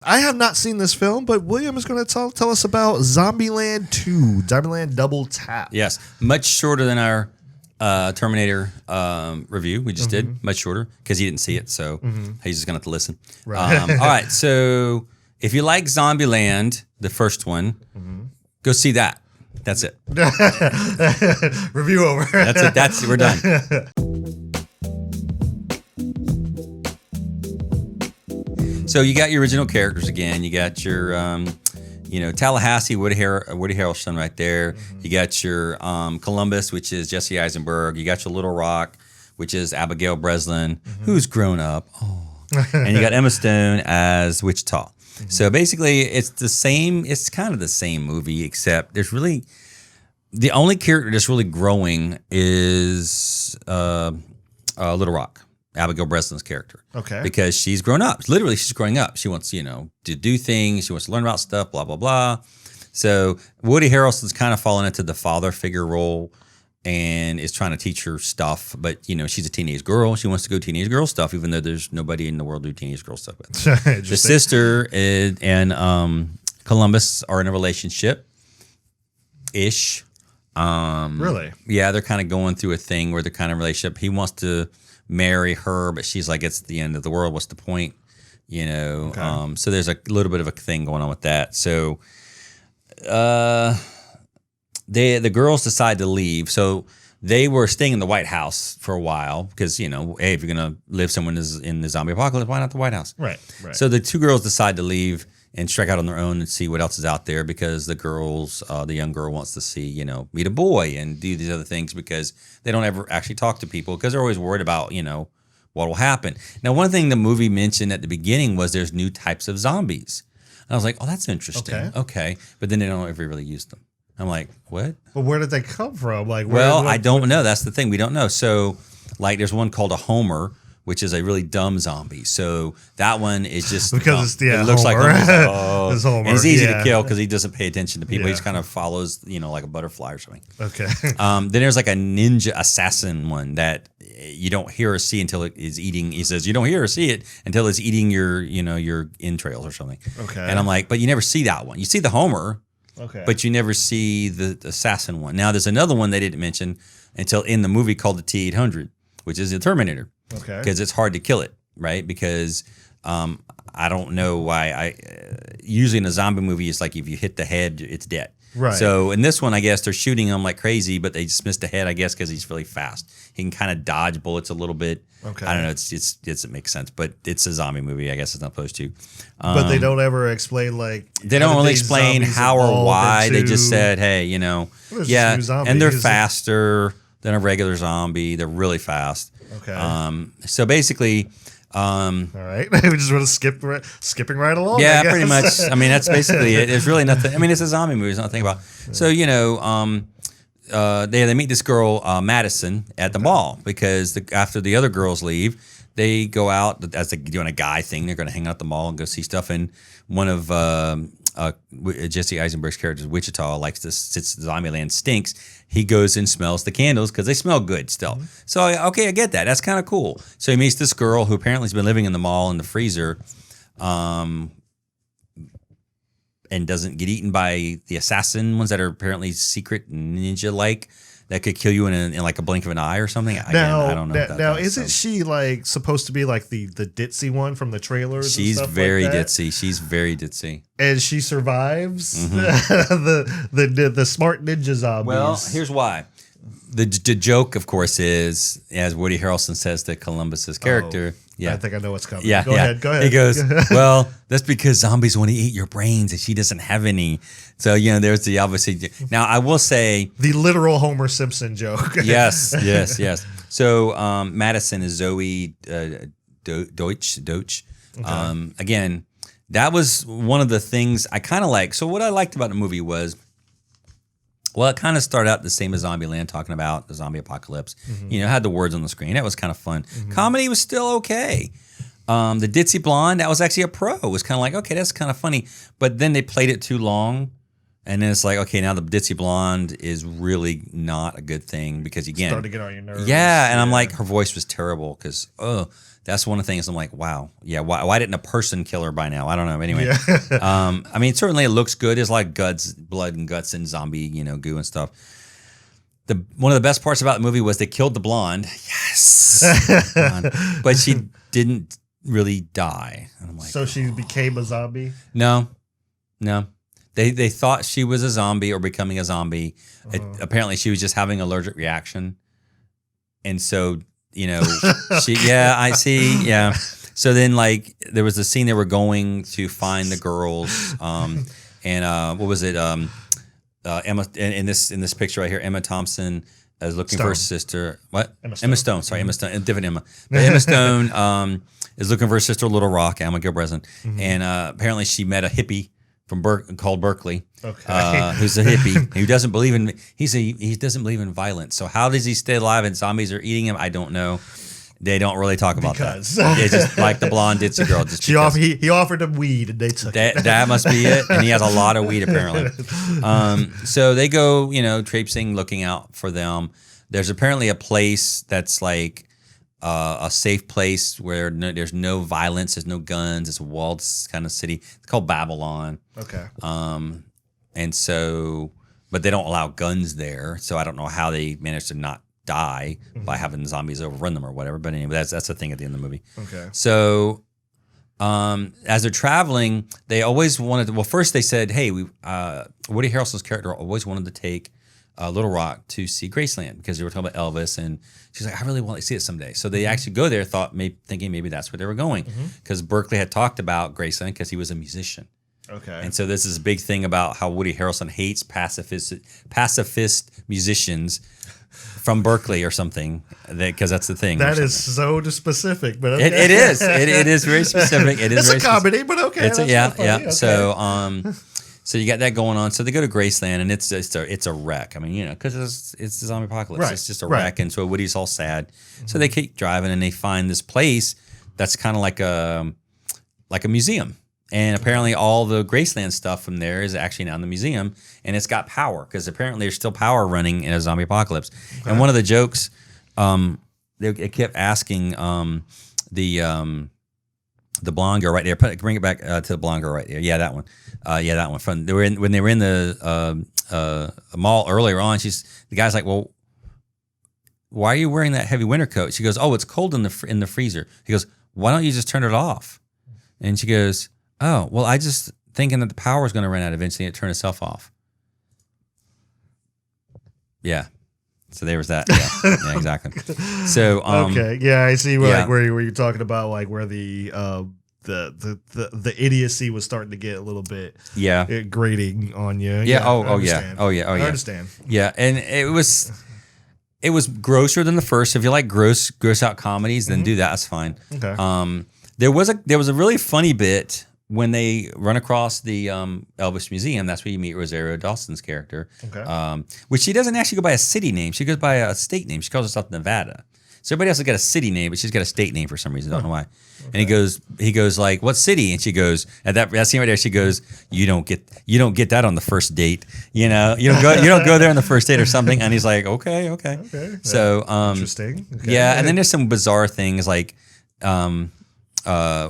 I have not seen this film, but William is going to tell us about Zombieland 2, Zombieland Double Tap. Yes, much shorter than our Terminator review we just did. Much shorter because he didn't see it, so he's just going to have to listen. Right. All right, so if you like Zombieland, the first one, go see that. That's it. Review over. That's it. We're done. So you got your original characters again. You got your, Tallahassee, Woody Harrelson right there. You got your Columbus, which is Jesse Eisenberg. You got your Little Rock, which is Abigail Breslin, who's grown up. Oh. And you got Emma Stone as Wichita. So basically, it's the same. It's kind of the same movie, except there's really the only character that's really growing is Little Rock. Abigail Breslin's character. Okay. Because she's grown up. Literally, she's growing up. She wants, to do things. She wants to learn about stuff, blah, blah, blah. So Woody Harrelson's kind of fallen into the father figure role and is trying to teach her stuff. But, she's a teenage girl. She wants to go teenage girl stuff, even though there's nobody in the world to do teenage girl stuff with. The sister and Columbus are in a relationship-ish. Really? Yeah, they're kind of going through a thing where they're kind of relationship. He wants to marry her, but she's like, it's the end of the world. What's the point? Okay. So there's a little bit of a thing going on with that. So the girls decide to leave. So they were staying in the White House for a while because, hey, if you're going to live somewhere in the zombie apocalypse, why not the White House? Right. So the two girls decide to leave and strike out on their own and see what else is out there because the young girl wants to see, meet a boy and do these other things because they don't ever actually talk to people because they're always worried about, what will happen. Now, one thing the movie mentioned at the beginning was there's new types of zombies. And I was like, oh, that's interesting. Okay. But then they don't ever really use them. I'm like, what? But where did they come from? I don't know. That's the thing. We don't know. So, there's one called a Homer, which is a really dumb zombie. So that one is just because it looks Homer. like Homer. It's Homer. And he's easy to kill because he doesn't pay attention to people. Yeah. He just kind of follows, like a butterfly or something. Okay. Then there's like a ninja assassin one that you don't hear or see until it is eating. He says you don't hear or see it until it's eating your entrails or something. Okay. And I'm like, but you never see that one. You see the Homer. Okay. But you never see the assassin one. Now there's another one they didn't mention until in the movie called the T-800, which is the Terminator. Okay. Because it's hard to kill it, right? Because I don't know why. Usually in a zombie movie, it's like if you hit the head, it's dead. Right. So in this one, I guess they're shooting him like crazy, but they just missed the head, I guess, because he's really fast. He can kind of dodge bullets a little bit. Okay. I don't know. It makes sense, but it's a zombie movie. I guess it's not supposed to. But they don't ever explain they don't really explain how or why. They just said, hey, and they're faster than a regular zombie. They're really fast. Okay. So basically, all right. We just want to skipping right along. Yeah, pretty much. I mean, that's basically it. There's really nothing. I mean, it's a zombie movie. There's nothing about. So they meet this girl Madison at the mall because after the other girls leave, they go out as they're doing a guy thing. They're going to hang out at the mall and go see stuff. And one of Jesse Eisenberg's characters, Wichita, likes this. Since Zombieland stinks, he goes and smells the candles because they smell good still. Mm-hmm. So, okay, I get that. That's kind of cool. So he meets this girl who apparently has been living in the mall in the freezer and doesn't get eaten by the assassin ones that are apparently secret ninja-like that could kill you in like a blink of an eye or something. I don't know. Now, isn't she like supposed to be like the ditzy one from the trailers? She's and stuff very like that? ditzy. She's very ditzy. And she survives the smart ninja zombies. Well, here's why. The joke, of course, is, as Woody Harrelson says to Columbus's character. I think I know what's coming. Yeah, Go ahead. He goes, well, that's because zombies want to eat your brains and she doesn't have any. So, there's the obviously. Now, I will say. The literal Homer Simpson joke. Yes. So, Madison is Zoey Deutch. Okay. Again, that was one of the things I kind of like. So, what I liked about the movie was, well, it kind of started out the same as Zombieland, talking about the zombie apocalypse. Mm-hmm. Had the words on the screen. That was kind of fun. Mm-hmm. Comedy was still okay. The ditzy blonde, that was actually a pro. It was kind of like, okay, that's kind of funny. But then they played it too long. And then it's like, okay, now the ditzy blonde is really not a good thing because, again. Starting to get on your nerves. Yeah, and I'm like, her voice was terrible because, that that's one of the things I'm like, wow, yeah, why didn't a person kill her by now? I don't know. Anyway, Yeah. I mean, certainly it looks good. It's like blood and guts and zombie, goo and stuff. One of the best parts about the movie was they killed the blonde. Yes. But she didn't really die. And I'm like, So she became a zombie? No. They thought she was a zombie or becoming a zombie. Apparently she was just having an allergic reaction. And so, I see. Yeah. So then like there was a scene they were going to find the girls. And what was it? Emma in this picture right here, Emma Thompson is looking for her sister. What? Emma Stone. Sorry, Emma Stone. Different Emma. But Emma Stone is looking for her sister, Little Rock, Abigail Breslin, and apparently she met a hippie from called Berkeley, who's a hippie who doesn't believe in he doesn't believe in violence. So how does he stay alive and zombies are eating him? I don't know. They don't really talk about that. It's just like the blonde ditzy girl. Just he offered them weed and they took it. That must be it. And he has a lot of weed apparently. So they go, traipsing, looking out for them. There's apparently a place that's like a safe place where there's no violence, there's no guns. It's a walled kind of city. It's called Babylon. Okay. And so, but they don't allow guns there. So I don't know how they managed to not die by having zombies overrun them or whatever. But anyway, that's the thing at the end of the movie. Okay. So as they're traveling, they always wanted to, well, first they said, hey, Woody Harrelson's character always wanted to take Little Rock to see Graceland because they were talking about Elvis, and she's like, I really want to see it someday. So they actually go there, thinking maybe that's where they were going because Berkeley had talked about Graceland because he was a musician. Okay. And so this is a big thing about how Woody Harrelson hates pacifist musicians from Berkeley or something, because that's the thing. That is so specific, but okay. It is. It is very specific. It's a comedy, but okay. It's yeah. Okay. So you got that going on. So they go to Graceland, and it's a wreck. I mean, because it's the zombie apocalypse. Right. It's just a wreck, and so Woody's all sad. So they keep driving, and they find this place that's kind of like a museum. And apparently all the Graceland stuff from there is actually now in the museum, and it's got power because apparently there's still power running in a zombie apocalypse. Okay. And one of the jokes, they kept asking the blonde girl right there. Bring it back to the blonde girl right there. Yeah, that one. That one. When they were in the mall earlier on, the guy's like, well, why are you wearing that heavy winter coat? She goes, oh, it's cold in the freezer. He goes, why don't you just turn it off? And she goes, oh, well, I just thinking that the power is going to run out eventually and it turn itself off. Yeah. So there was that. Yeah, exactly. So okay, yeah, I see where you're talking about like where the idiocy was starting to get a little bit grating on you. Yeah. I understand. Yeah, and it was grosser than the first. If you like gross out comedies, then do that. That's fine. Okay. There was a really funny bit when they run across the Elvis Museum. That's where you meet Rosario Dawson's character, which she doesn't actually go by a city name. She goes by a state name. She calls herself Nevada. So everybody else has got a city name, but she's got a state name for some reason. I don't know why. Okay. And he goes like, "What city?" And she goes, at that scene right there, she goes, "You don't get that on the first date. You don't go there on the first date or something." And he's like, "Okay." So interesting. Okay. Yeah, and then there's some bizarre things like.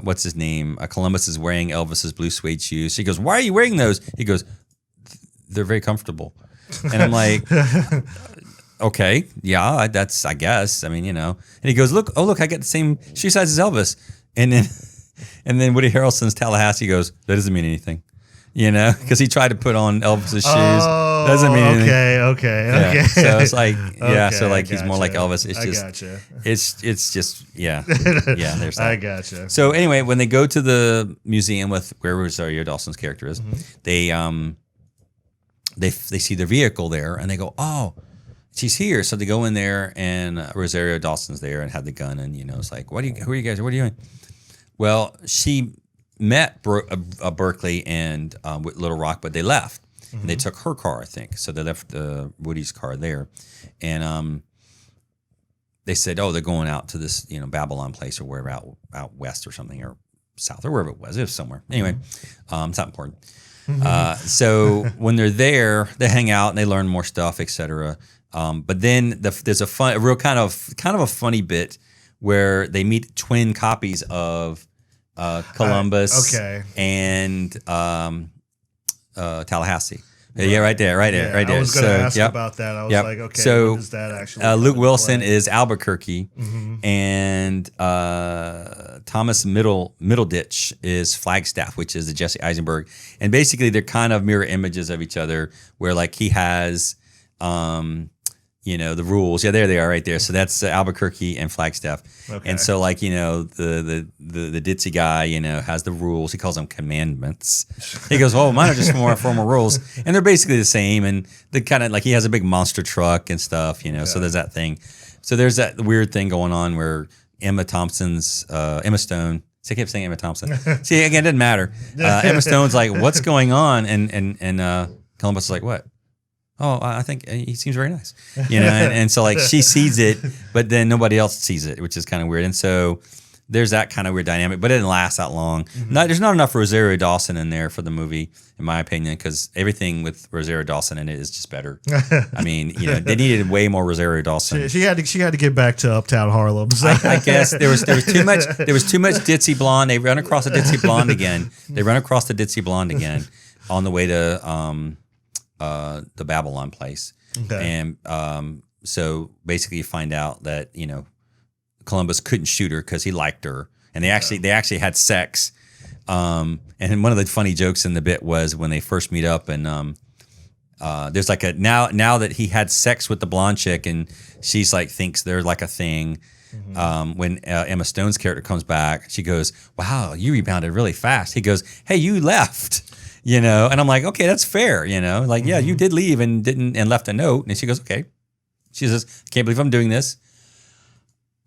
What's his name? Columbus is wearing Elvis's blue suede shoes. She goes, "Why are you wearing those?" He goes, "They're very comfortable." And I'm like, "Okay, yeah, that's I guess. I mean, And he goes, "Look, I got the same shoe size as Elvis." And then Woody Harrelson's Tallahassee goes, "That doesn't mean anything." Because he tried to put on Elvis's shoes. Doesn't mean anything. Okay. So it's like, so like he's more like Elvis. It's just, gotcha. It's just, yeah. There's that. I gotcha. So anyway, when they go to the museum with where Rosario Dawson's character is, they see the vehicle there and they go, oh, she's here. So they go in there and Rosario Dawson's there and had the gun and it's like, who are you guys? What are you doing? Well, she met Berkeley and with Little Rock, but they left. And they took her car, I think. So they left Woody's car there. And they said, oh, they're going out to this, Babylon place or wherever out west or something or south or wherever it was. It was somewhere. Anyway, it's not important. So when they're there, they hang out and they learn more stuff, etc. But then there's a real kind of a funny bit where they meet twin copies of Columbus and Tallahassee. Yeah, right there. I was going to ask about that. I was like, okay, so what is that actually? Luke Wilson is Albuquerque, and Thomas Middleditch is Flagstaff, which is the Jesse Eisenberg. And basically, they're kind of mirror images of each other, where like he has, the rules. Yeah, there they are right there. So that's Albuquerque and Flagstaff. Okay. And so like, the ditzy guy, has the rules. He calls them commandments. He goes, oh, mine are just more formal rules. And they're basically the same. And the kind of like, he has a big monster truck and stuff, so there's that thing. So there's that weird thing going on where Emma Stone, see, I kept saying Emma Thompson. See, again, it doesn't matter. Emma Stone's like, what's going on? And Columbus is like, what? Oh, I think he seems very nice, and so like she sees it, but then nobody else sees it, which is kind of weird. And so there's that kind of weird dynamic, but it didn't last that long. There's not enough Rosario Dawson in there for the movie, in my opinion, because everything with Rosario Dawson in it is just better. I mean, they needed way more Rosario Dawson. She had to get back to Uptown Harlem. So. I guess there was too much ditzy blonde. They run across the ditzy blonde again. On the way to the Babylon place. Okay. And so basically you find out that, Columbus couldn't shoot her because he liked her. And they actually had sex. And one of the funny jokes in the bit was when they first meet up and there's like now that he had sex with the blonde chick and she's like thinks they're like a thing. When Emma Stone's character comes back, she goes, wow, you rebounded really fast. He goes, hey, you left. And I'm like, okay, that's fair, like, yeah, you did leave and left a note. And she goes, okay. She says, can't believe I'm doing this.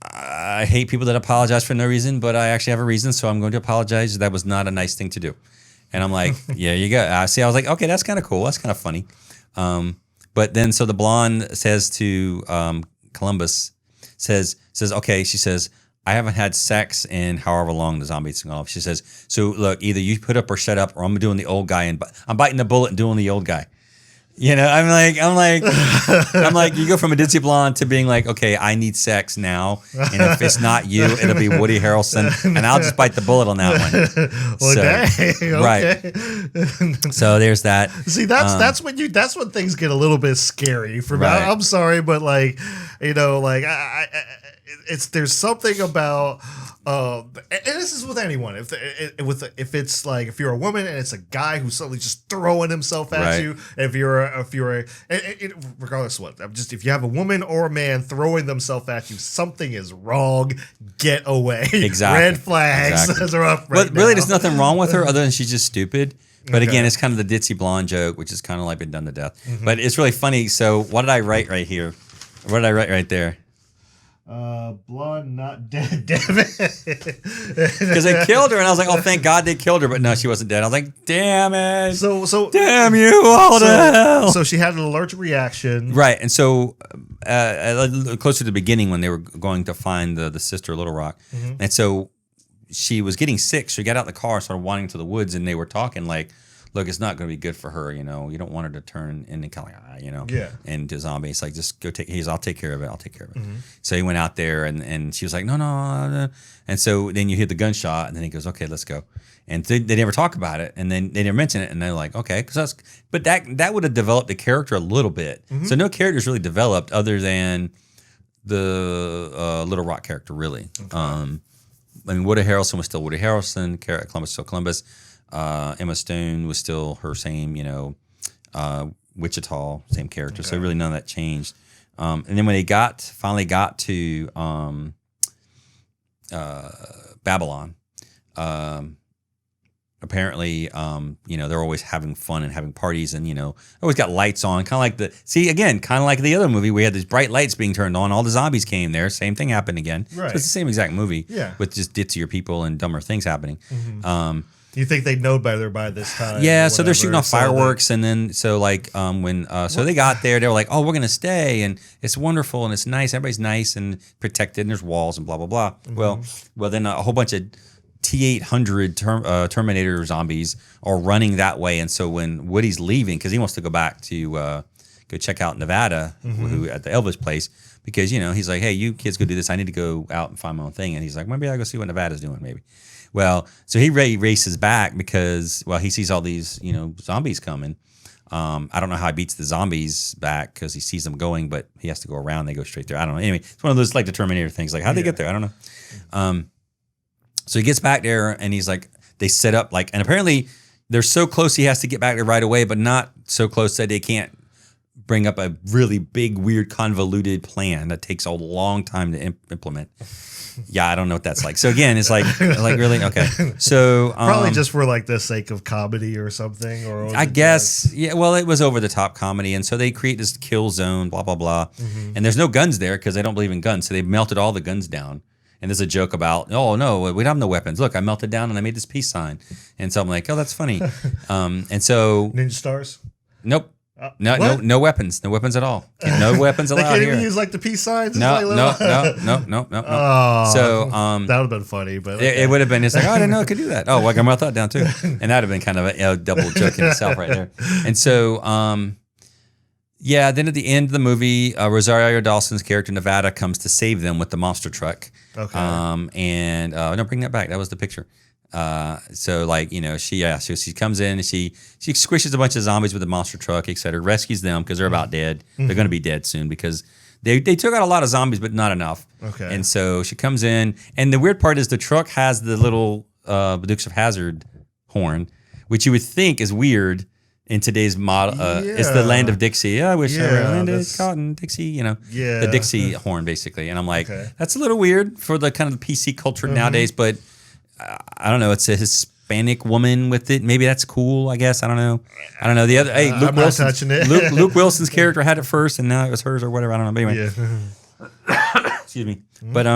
I hate people that apologize for no reason, but I actually have a reason, so I'm going to apologize. That was not a nice thing to do. And I'm like, yeah, you got. I was like, okay, that's kind of cool. That's kind of funny. But then, so the blonde says to Columbus, says, okay, she says, I haven't had sex in however long the zombie's going off. She says, so look, either you put up or shut up, or I'm doing the old guy and I'm biting the bullet and doing the old guy. I'm like, you go from a ditzy blonde to being like, okay, I need sex now, and if it's not you, it'll be Woody Harrelson, and I'll just bite the bullet on that one. Well, dang, okay. Right. So there's that. See, that's when things get a little bit scary for me. Right. I'm sorry, but like, there's something about. And this is with anyone. If it's like if you're a woman and it's a guy who's suddenly just throwing himself at you, if you're regardless of what, just if you have a woman or a man throwing themselves at you, something is wrong. Get away. Exactly. Red flags are up. But really, there's nothing wrong with her other than she's just stupid. But again, it's kind of the ditzy blonde joke, which is kind of like been done to death. But it's really funny. So what did I write right here? What did I write right there? Blonde not dead, damn it. Because they killed her, and I was like, oh, thank God they killed her, but no, she wasn't dead. I was like, damn it. So damn you, all the hell. So she had an allergic reaction. Right, and so closer to the beginning when they were going to find the sister, Little Rock, and so she was getting sick, so she got out of the car, started wandering to the woods, and they were talking like, look, it's not going to be good for her, you don't want her to turn into kind of into a zombie. It's like, just go I'll take care of it. So he went out there and she was like, no. And so then you hear the gunshot and then he goes, okay, let's go. And they never talk about it. And then they never mention it. And they're like, okay, but that would have developed the character a little bit. So no character's really developed other than the Little Rock character, really. Okay. I mean, Woody Harrelson was still Woody Harrelson, Columbus was still Columbus. Emma Stone was still her same, Wichita, same character. Okay. So really none of that changed. And then when they finally got to Babylon, apparently, they're always having fun and having parties and, always got lights on. Kind of like the other movie, we had these bright lights being turned on. All the zombies came there. Same thing happened again. Right. So it's the same exact movie with just ditzier people and dumber things happening. You think they know better by this time? Yeah, so they're shooting off fireworks, and then so like when they got there, they were like, "Oh, we're gonna stay, and it's wonderful, and it's nice. Everybody's nice and protected, and there's walls and blah blah blah." Well, then a whole bunch of T-800 Terminator zombies are running that way, and so when Woody's leaving because he wants to go back to go check out Nevada, who at the Elvis place, because he's like, hey, you kids go do this. I need to go out and find my own thing. And he's like, maybe I'll go see what Nevada's doing, maybe. Well, so he races back because he sees all these zombies coming. I don't know how he beats the zombies back because he sees them going, but he has to go around. They go straight there. I don't know. Anyway, it's one of those like the Terminator things. Like, how'd they get there? I don't know. So he gets back there and he's like, they set up and apparently they're so close he has to get back there right away, but not so close that they can't bring up a really big, weird, convoluted plan that takes a long time to implement. Yeah, I don't know what that's like. So again, it's like really okay. So probably just for like the sake of comedy or something, or I guess yeah. Well, it was over the top comedy, and so they create this kill zone, blah blah blah, and there's no guns there because they don't believe in guns, so they melted all the guns down. And there's a joke about, oh no, we don't have no weapons. Look, I melted down and I made this peace sign, and so I'm like, oh, that's funny. And so ninja stars. Nope. No weapons. No weapons at all. No weapons allowed here. They can't here. even use like the peace signs? No. Oh, so that would have been funny, but it would have been. It's like, oh, I didn't know I could do that. Oh, well, I got my thought down too, and that'd have been kind of a double joke in itself right there. And so, then at the end of the movie, Rosario Dawson's character Nevada comes to save them with the monster truck. Okay. No, bring that back. That was the picture. She comes in and she squishes a bunch of zombies with the monster truck, etc. Rescues them because they're about dead. They're going to be dead soon because they took out a lot of zombies, but not enough. Okay. And so she comes in, and the weird part is the truck has the little Dukes of Hazzard horn, which you would think is weird in today's model. It's the land of Dixie. I wish I were landed cotton Dixie. The Dixie horn basically. And I'm like, that's a little weird for the kind of PC culture nowadays, but. I don't know. It's a Hispanic woman with it. Maybe that's cool. I guess I don't know. The other. Hey, Luke Wilson. Touching it. Luke Wilson's character had it first, and now it was hers or whatever. I don't know. But anyway, excuse me. But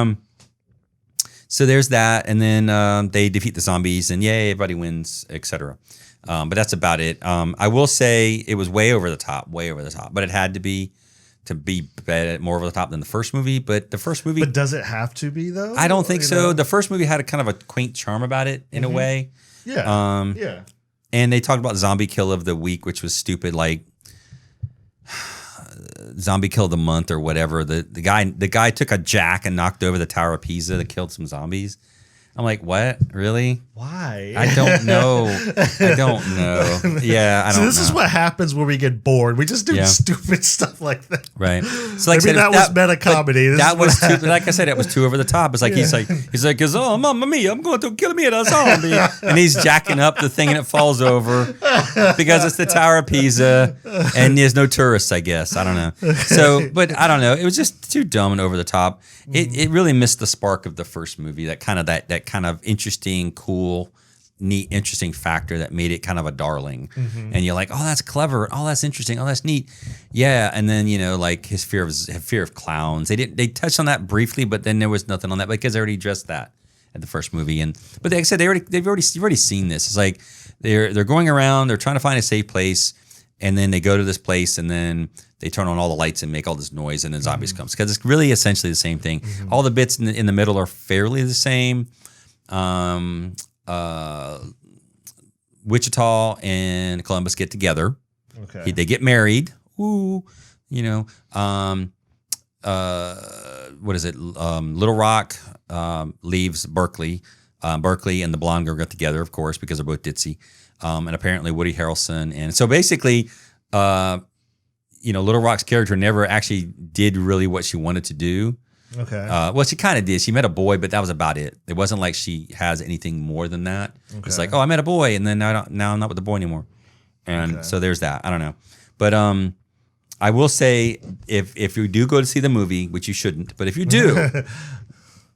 so there's that, and then they defeat the zombies, and yay, everybody wins, etc. But that's about it. I will say it was way over the top, but it had to be more over the top than the first movie. But the first movie... But does it have to be, though? I don't think so. The first movie had a kind of a quaint charm about it, in a way. Yeah. And they talked about Zombie Kill of the Week, which was stupid, like Zombie Kill of the Month or whatever. The guy took a jack and knocked over the Tower of Pisa that killed some zombies. I'm like, what? Really? Why? I don't know. Yeah, I don't know. So this is what happens when we get bored. We just do stupid stuff like that. Right. So like that was meta comedy. That was too, like I said, it was too over the top. It's like he's like, oh, Mamma Mia, I'm going to kill me a zombie. And he's jacking up the thing and it falls over because it's the Tower of Pisa and there's no tourists, I guess. I don't know. So, but I don't know. It was just too dumb and over the top. It really missed the spark of the first movie, that kind of interesting, cool, neat, interesting factor that made it kind of a darling. And you're like, oh, that's clever. Oh, that's interesting. Oh, that's neat. Yeah. And then, like his fear of clowns. They touched on that briefly, but then there was nothing on that because they already addressed that at the first movie. But like I said, you've already seen this. It's like they're going around, they're trying to find a safe place, and then they go to this place and then they turn on all the lights and make all this noise, and then zombies comes, because it's really essentially the same thing. All the bits in the middle are fairly the same. Wichita and Columbus get together. Okay. They get married. Ooh, what is it? Little Rock leaves Berkeley. Berkeley and the blonde girl get together, of course, because they're both ditzy. And apparently Woody Harrelson. And so basically, Little Rock's character never actually did really what she wanted to do. Okay. Well, she kind of did. She met a boy, but that was about it. It wasn't like she has anything more than that. Okay. It's like, oh, I met a boy, and then now I'm not with the boy anymore. And so there's that. I don't know. But I will say, if you do go to see the movie, which you shouldn't, but if you do,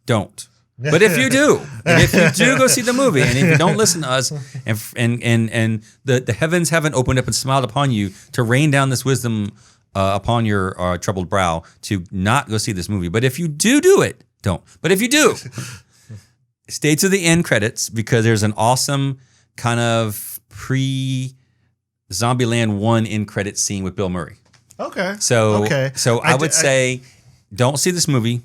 don't. But if you do, go see the movie, and if you don't listen to us, and the heavens haven't opened up and smiled upon you to rain down this wisdom upon your troubled brow to not go see this movie. But if you do it, don't. But if you do, stay to the end credits, because there's an awesome kind of pre-Zombieland 1 end credit scene with Bill Murray. Okay. So I would say don't see this movie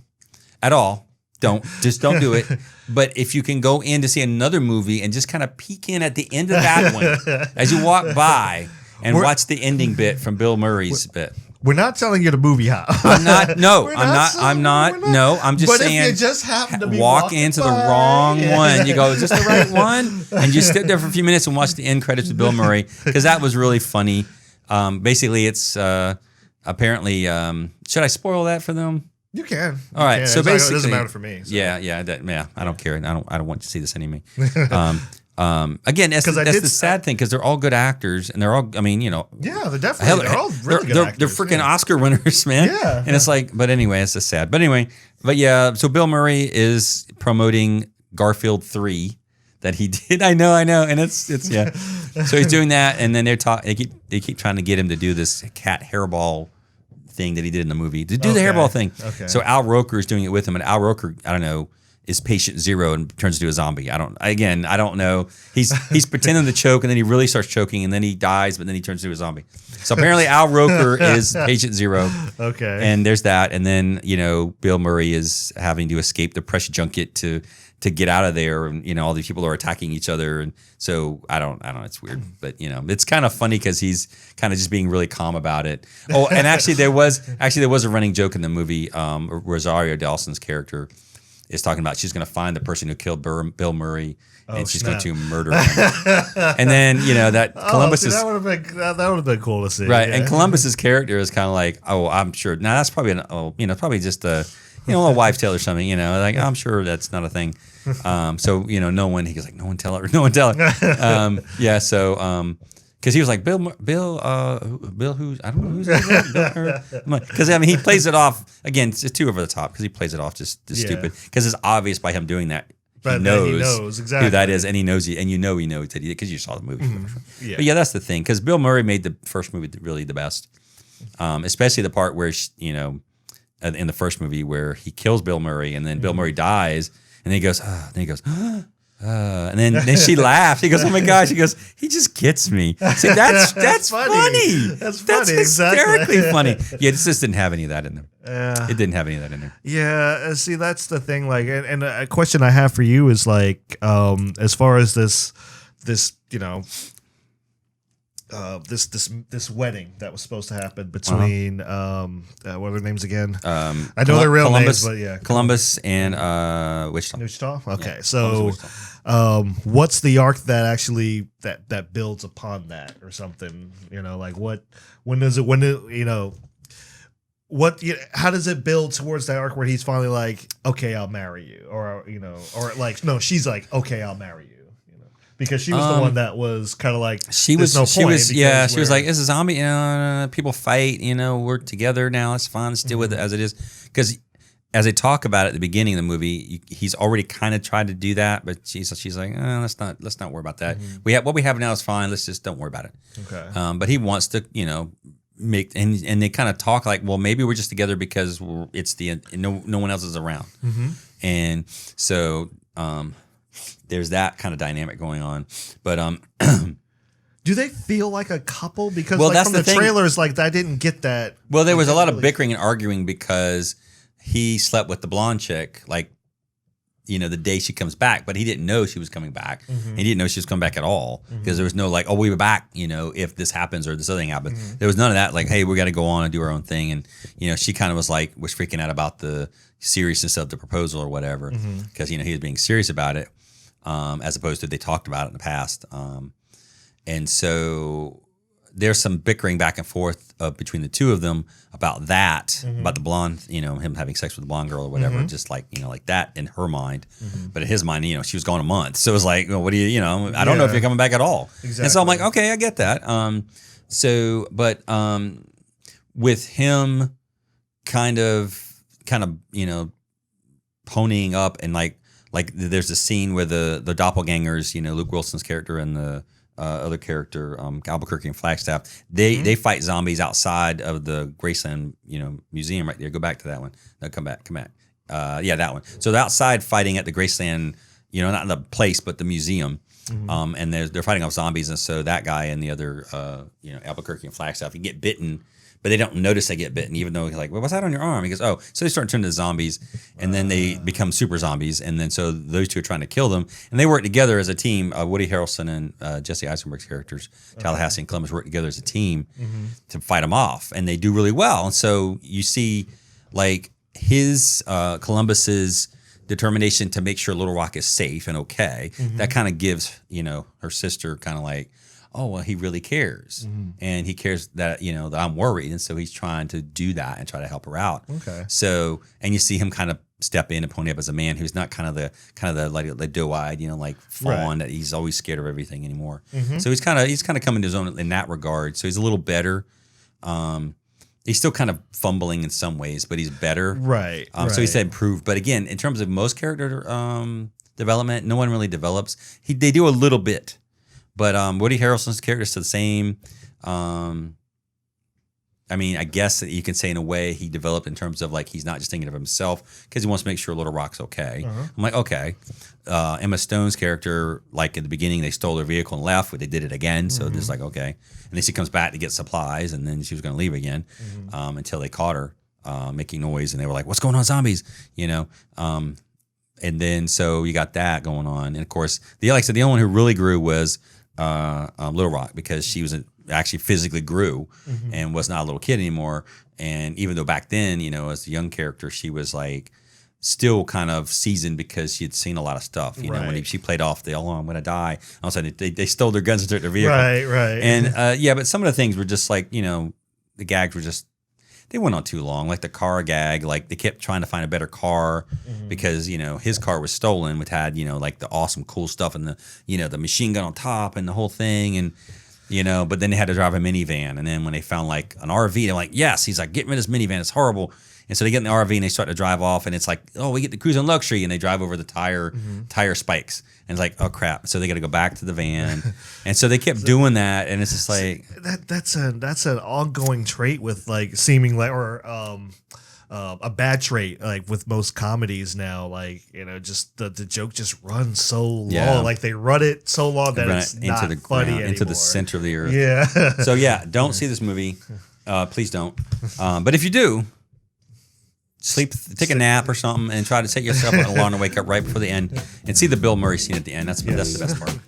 at all. Don't do it. But if you can go in to see another movie and just kind of peek in at the end of that one as you walk by and watch the ending bit from Bill Murray's bit. We're not telling you the movie how. I'm not. No, I'm not. I'm not. No, I'm just saying. But if you just happen to be walk into the wrong one, you go, "Is this the right one?" And you sit there for a few minutes and watch the end credits with Bill Murray because that was really funny. Basically, it's apparently. Should I spoil that for them? You can. All right. So basically, it doesn't matter for me. So. Yeah. I don't care. I don't want to see this anime. Again, that's the sad thing because they're all good actors and they're all. I mean, Yeah, they're definitely. They're all really good actors. They're freaking Oscar winners, man. Yeah. And it's like, but anyway, it's just sad. But anyway, yeah. So Bill Murray is promoting Garfield 3 that he did. I know, and it's yeah. So he's doing that, and then they keep trying to get him to do this cat hairball thing that he did in the movie to do the hairball thing. Okay. So Al Roker is doing it with him, and Al Roker, I don't know, is patient zero and turns into a zombie. I don't know. He's pretending to choke, and then he really starts choking, and then he dies, but then he turns into a zombie. So apparently Al Roker is patient zero. Okay. And there's that, and then Bill Murray is having to escape the press junket to get out of there, and all these people are attacking each other, and so I don't know, it's weird, but it's kind of funny because he's kind of just being really calm about it. Oh, and actually there was a running joke in the movie. Rosario Dawson's character is talking about she's going to find the person who killed Bill Murray, and she's going to murder him. And then that Columbus is that would have been cool to see, right? Yeah. And Columbus's character is kind of like, oh, I'm sure. Now that's probably probably just a wives' tale or something. Like I'm sure that's not a thing. So no one. He goes like, no one tell her. Yeah. So because he was like Bill, who's I don't know who's that? Because he plays it off again. It's too over the top because he plays it off just stupid. Because it's obvious by him doing that. He knows exactly who that is, and he knows he knows that because you saw the movie. Yeah. But yeah, that's the thing. Because Bill Murray made the first movie really the best, especially the part where in the first movie where he kills Bill Murray and then Bill Murray dies, and then he goes, and then she laughs. He goes, "Oh my gosh!" She goes, "He just gets me." See, that's funny. That's funny. Hysterically funny. Yeah, this just didn't have any of that in there. It didn't have any of that in there. Yeah, see, that's the thing. Like, and a question I have for you is like, as far as this wedding that was supposed to happen between what are their names again? I know their real names, but yeah, Columbus and Wichita. Wichita. Okay, Yeah, so what's the arc that actually that builds upon that or something? Like how does it build towards that arc where he's finally like, okay, I'll marry you, or like no, she's like, okay, I'll marry you. Because she was the one that was kind of like she was like, it's a zombie. People fight. We're together now. It's fine. Let's deal with it as it is. Because as they talk about it at the beginning of the movie, he's already kind of tried to do that, but she's like, let's not worry about that. What we have now is fine. Let's just don't worry about it. Okay. But he wants to make and they kind of talk like, well, maybe we're just together because it's no one else is around, and so. There's that kind of dynamic going on, but do they feel like a couple? Because that's from the trailers, like I didn't get that. Well, there was a lot of bickering and arguing because he slept with the blonde chick, like the day she comes back, but he didn't know she was coming back. He didn't know she was coming back at all because there was no like, oh, we were back. If this happens or this other thing happens, there was none of that. Like, hey, we got to go on and do our own thing, and she kind of was freaking out about the seriousness of the proposal or whatever because he was being serious about it. As opposed to they talked about it in the past. And so there's some bickering back and forth between the two of them about that, about the blonde, him having sex with the blonde girl or whatever, just like, like that in her mind. But in his mind, she was gone a month. So it was like, well, what do you, I don't know if you're coming back at all. Exactly. And so I'm like, okay, I get that. With him kind of, ponying up and like there's a scene where the doppelgangers, Luke Wilson's character and the other character, Albuquerque and Flagstaff, they fight zombies outside of the Graceland, museum right there. Go back to that one. No, come back. That one. So they're outside fighting at the Graceland, not the place, but the museum. And they're fighting off zombies. And so that guy and the other, Albuquerque and Flagstaff, you get bitten but they don't notice they get bitten, even though he's like, well, what's that on your arm? He goes, oh, so they start turning into zombies, and then they become super zombies, and then so those two are trying to kill them, and they work together as a team. Woody Harrelson and Jesse Eisenberg's characters, Tallahassee and Columbus, work together as a team to fight them off, and they do really well. And so you see, like, his Columbus's determination to make sure Little Rock is safe and okay. That kind of gives, her sister kind of like, oh, well, he really cares. And he cares that, that I'm worried. And so he's trying to do that and try to help her out. Okay. So, and you see him kind of step in and pony up as a man who's not kind of the like doe-eyed, like fawn that he's always scared of everything anymore. So he's kind of coming to his own in that regard. So he's a little better. He's still kind of fumbling in some ways, but he's better. Right. So he said improved. But again, in terms of most character development, no one really develops. They do a little bit. But Woody Harrelson's character is the same. I mean, I guess that you can say in a way he developed in terms of like he's not just thinking of himself because he wants to make sure Little Rock's okay. I'm like, okay. Emma Stone's character, like at the beginning, they stole their vehicle and left, but they did it again. So just like, okay. And then she comes back to get supplies, and then she was going to leave again until they caught her making noise, and they were like, "What's going on, zombies?" And then so you got that going on, and of course, the only one who really grew was Little Rock because she was actually physically grew and was not a little kid anymore. And even though back then, as a young character, she was like still kind of seasoned because she had seen a lot of stuff. When she played off the "oh, I'm going to die," all of a sudden they stole their guns and took their vehicle. Right. And but some of the things were just like the gags were just. They went on too long, like the car gag. Like they kept trying to find a better car because his car was stolen, which had like the awesome cool stuff and the the machine gun on top and the whole thing, and but then they had to drive a minivan, and then when they found like an RV, they're like, yes, he's like, get rid of this minivan, it's horrible. And so they get in the RV and they start to drive off, and it's like, oh, we get to cruise on luxury, and they drive over the tire spikes, and it's like, oh crap, so they got to go back to the van, and so they kept doing that, and it's just like that's an ongoing trait with like seeming like or a bad trait like with most comedies now, like just the joke just runs so long, like they run it so long that it's not into the funny ground, anymore. into the center of the earth. Yeah. So don't see this movie, please don't. But if you do. Take a nap or something, and try to set yourself an alarm to wake up right before the end and see the Bill Murray scene at the end. That's the best part.